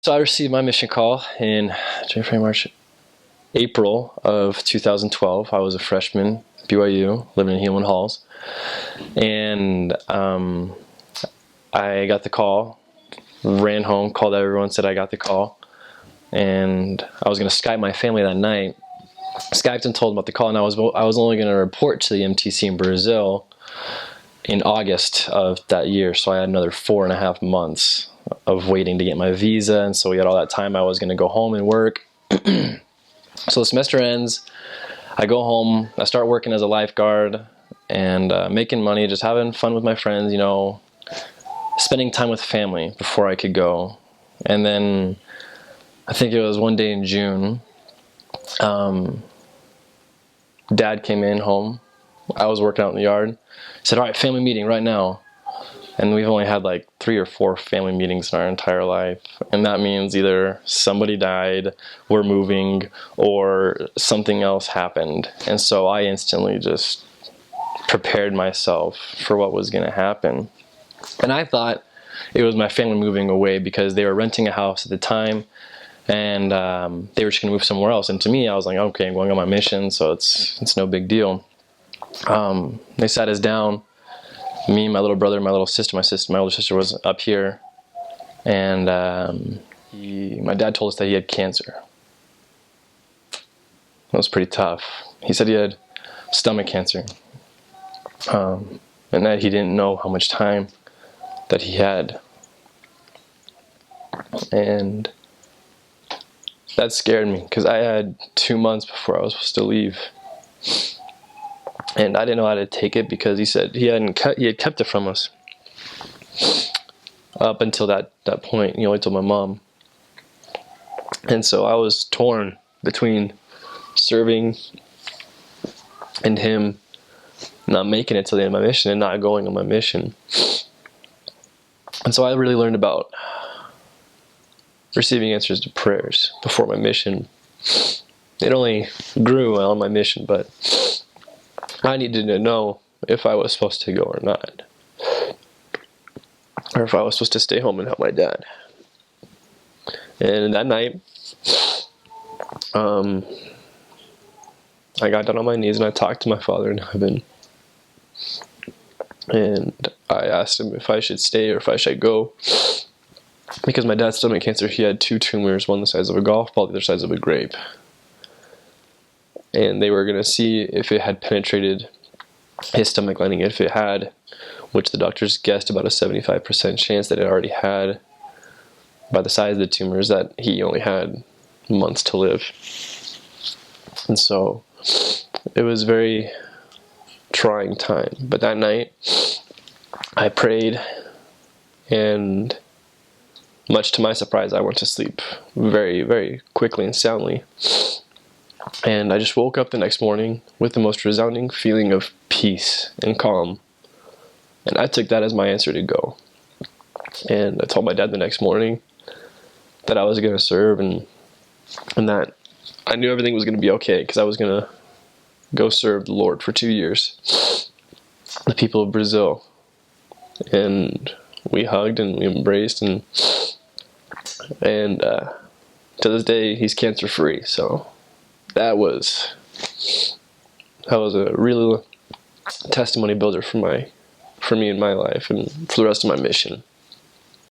So I received my mission call in January, March, April of 2012. I was a freshman at BYU, living in Helaman Halls, and I got the call, ran home, called everyone, said I got the call, and I was going to Skype my family that night. Skyped and told them about the call, and I was only going to report to the MTC in Brazil in August of that year, so I had another 4.5 months of waiting to get my visa, and so we had all that time. I was going to go home and work. So the semester ends, I go home, I start working as a lifeguard and making money, just having fun with my friends, you know, spending time with family before I could go. And then I think it was one day in June, Dad came in home. I was working out in the yard. He said, "All right, family meeting right now." And we've only had like 3 or 4 family meetings in our entire life. And that means either somebody died, we're moving, or something else happened. And so I instantly just prepared myself for what was going to happen. And I thought it was my family moving away because they were renting a house at the time, and they were just going to move somewhere else. And to me, I was like, okay, I'm going on my mission, so it's no big deal. They sat us down. Me, my little brother, my little sister, my older sister was up here, and my dad told us that he had cancer. That was pretty tough. He said he had stomach cancer, and that he didn't know how much time that he had, and that scared me because I had 2 months before I was supposed to leave. And I didn't know how to take it because he said he had kept it from us up until that point. He only told my mom. And so I was torn between serving and him not making it to the end of my mission and not going on my mission. And so I really learned about receiving answers to prayers before my mission. It only grew on my mission, but I needed to know if I was supposed to go or not, or if I was supposed to stay home and help my dad. And that night, I got down on my knees and I talked to my Father in heaven, and I asked him if I should stay or if I should go, because my dad's stomach cancer, he had 2 tumors, one the size of a golf ball, the other size of a grape. And they were going to see if it had penetrated his stomach lining. If it had, which the doctors guessed about a 75% chance that it already had, by the size of the tumors, that he only had months to live. And so it was a very trying time. But that night, I prayed, and much to my surprise, I went to sleep very, very quickly and soundly. And I just woke up the next morning with the most resounding feeling of peace and calm. And I took that as my answer to go. And I told my dad the next morning that I was going to serve, and that I knew everything was going to be okay because I was going to go serve the Lord for 2 years, the people of Brazil. And we hugged and we embraced, and to this day he's cancer free. So that was a real testimony builder for me in my life and for the rest of my mission.